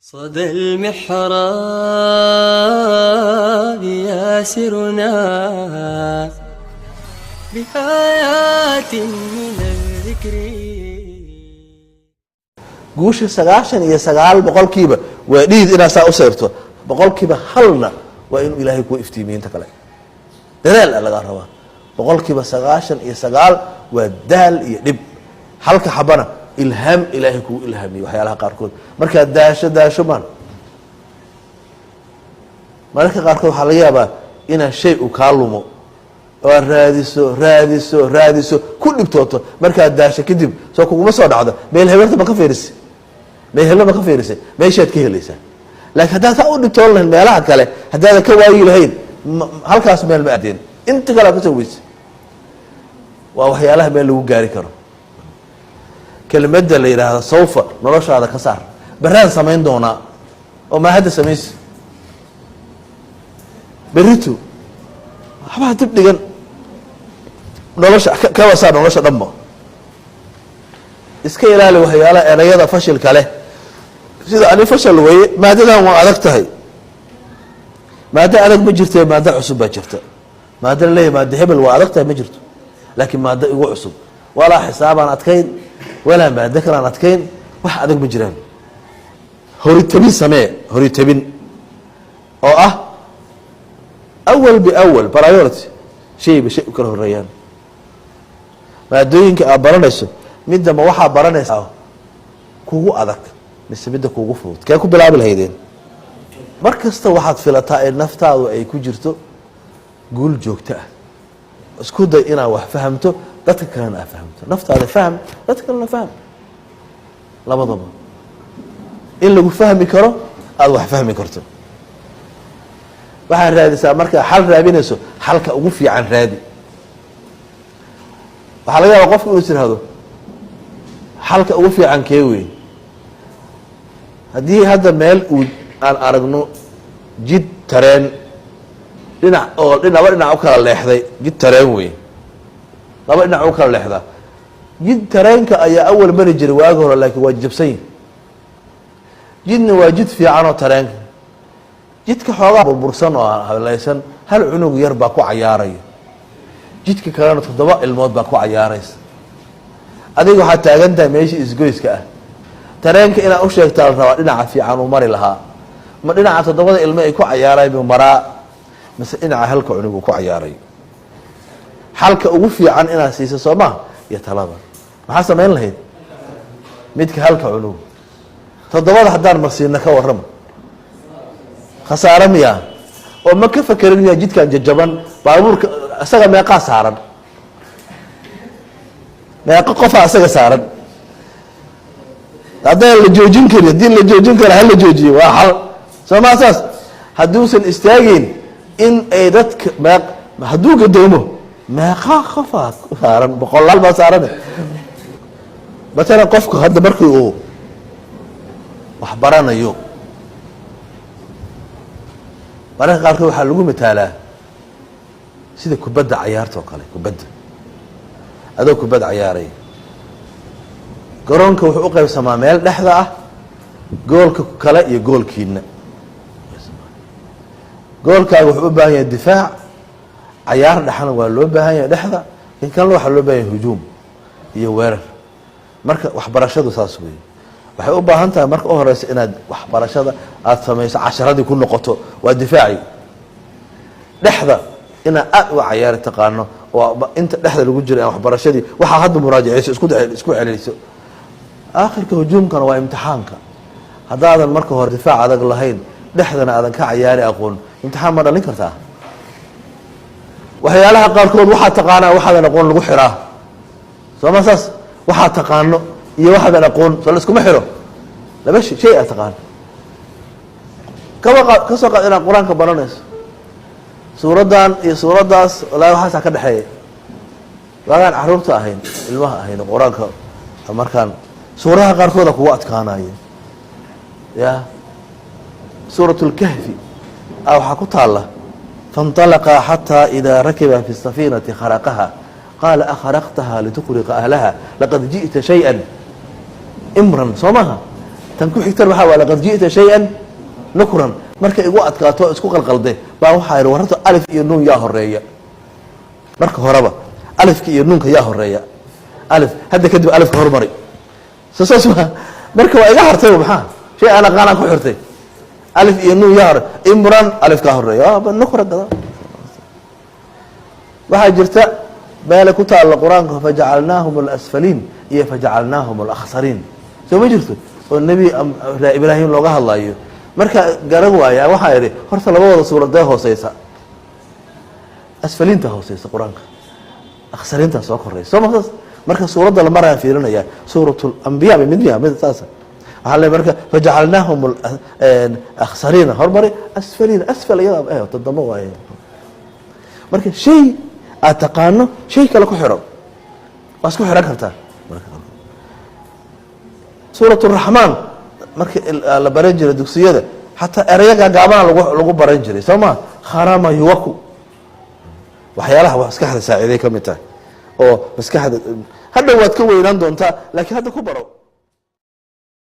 صدى المحراب ياسرنا بآيات من الذكر. guushi 99% waa dhiid inaad saa u sayrto 100% waa inuu ilaahay ku iftiimiinta kale dadaal laga rabaa 99% waa daal iyo dhib halka xabana ilham ilaahay ku ilhaamiyo waxyaalaha qaarkood marka daasho maan marka qaarkood waxa laga yaabaa ina shay uu ka lumo oo raadiso ku dhibtooto marka daasho kadib soo kuguma soo dhacdo meel heerta ma ka fiirisay meeshaad ka helaysaa laakiin haddaad taa u dhibtoon lahayn meelaha kale haddaad ka waayi lahayn halkaas meel ma aadeen inta kale ka soo weysay waa waxyaalaha meel lagu gaari karo كلمة اللي يراها سوف نرش هذا كسر برهان سمين دونا وما هذا سميس بريتو حبا تبدي جن نرش كواسار نرش دمه إسكي لا له وهي على رياضة فشل كله سيدا أنا فشل وهي ما ده ما عرفته هي ما ده أنا مجرته ما ده عصب بجرته ما ده ليه ما ده هبل وعرفته مجرته لكن ما ده يقع عصب ولا حساب أنا أتكين ولا ما ذكر أنا أتكين واحد بجيران هوريتبين سماء هوريتبين أو أول بأول برايورتي شيء بشيء كره الريان ما دوين كأبرنيسو مدة ما واحد برنيس كوجو أذك بس مدة كوجو فوت كأكو بلعب الهيدين مركز واحد في لطاء النفط أو أي كوجرته قول جوكته اسكود إنا وفهمته لا تكرر أنا فهمته نفط هذا فهم لا تكرر أنا فهم لا بضبط إلا جو فهمي كره هذا واحد فهمي كرته واحد رادي سامرك حل رابينسو حلك أوفي عن رادي وحلاقي وقف يصير هذا حلك أوفي عن كيوي هذا مال أن أرجنو جد ترين لنا أكل الله يحذي جد ترين laba dhinac u kala leexda jid tareenka ayaa awal mari jiray waaga hore laakiin waa jabsay jidna waa jid fiican oo tareenka jidka xoogaa burbursan oo halaysan hal cunug yar baa ku cayaaraya jidka kalena 7 ilmood baa ku cayaaraysa adiga waxa taagan tahay meeshii isgoyska ah tareenka ina u sheegtaa raba dhinaca fiican uu mari lahaa ma dhinaca 7 ilmo ay ku cayaarayeen maraa mise dhinaca halka cunug ku cayaaray halka ugu fiican inaad siiso Soomaa iyo talaba waxa sameyn lahayd midka halka cunug todobada hadaan marsiina ka warram khasaaro miya oo ma ka fakirin jidkan jajaban baabuurka asaga meeqa saaran meeqa qof asaga saaran hadaa la joojin karo hal la joojiyo waa hal Soomaa saas haduusan istaagin in ay dadka haduu gadoomo ما خافك صارن بقول الله صارن مثلا قفك هذا مركي وحبرنا يوم مرة قالك waxa lagu mitaala sida kubadda ciyaarto kale kubadda adoo kubadda ciyaaray garoonka wuxuu u qaybsamaa meel dhexda ah goolka kale iyo goolkiina goolkaaga wuxuu u baahan yahay difaac عيار دحنا waa loo baahan yahay dhexda in kan waxa loo baahan yahay hujuum iyo weerar marka waxbarashadu saas weey waxay u baahan tahay marka oo horeysa inaad waxbarashada aad sameeyso 10 ku noqoto waa difaaci dhexda ina aad u ciyaar taqaano oo inta dhexda lagu jiro waxbarashadii waxa hadda muraajaceyso isku celinayso aakhirka hujuumkana waa imtixaanka hadaadan marka hore difaac adag lahayn dhexdana aadan ka ciyaari aqoon imtixaan ma dhalin kartaa waxyaalaha qaarkood waxa taqaana waxa aqoon lagu xiraa Soomaasas waxa taqaano iyo waxa aqoon soo la isku xiro laba shay taqaan ka soo qaad ina quraanka baranayso suuradan iyo suuradaas la waxa ka dhaxeeyay waagan caruurta ahayn ilmaha ahayn quraanka markaan suuraha qaarkood ku adkaanayeen ya suuratul kahfi waxa ku taala فانطلق حتى إذا ركب في السفينة خرقها قال أخرقتها لتخرق أهلها لقد جئت شيئا إمرا صمها tan ku xigtan waxaa waa laqad ji'ta shay-an nukran marka igu adkaato isku qalqalde baa waxaa yidhi wararta alif iyo nuun yaa horeeya marka horeba alifka iyo nuunka yaa horeeya alif hadda kadib alifka hormari saas ma marka waa iga hartay maxaa shay aan aqaan ku xirtay alif iyo nuun yaa hore imran alifka horeeya nukra gada waxaa jirta meel ku taala quraanka fajacalnaahum alasfaliin iyo fajacalnaahum alakhsariin soo ma jirto oo nabi ibraahim looga hadlayo marka garan waaya waxaa yidhi horta labadooda suuradee hooseysa asfaliinta hooseysa quraanka akhsariinta soo koreysa soo markaas marka suuradda la maraan fiirinaya suuratul anbiya mid taas waxaa le marka fajacalnaahum alakhsariina hormari asfaliin asfal iyada toddoba waaye marka shay aad taqaano shay kale ku xiran waa isku xiran kartaa suurat raxmaan marka la baran jiray dugsiyada xataa erayaga gaabana lagu baran jiray soo ma kharama yuwaku waxyaalaha wax maskaxda saaciiday ka mid tahay oo maskaxda hadda waad ka weynaan doontaa laakiin hadda ku baro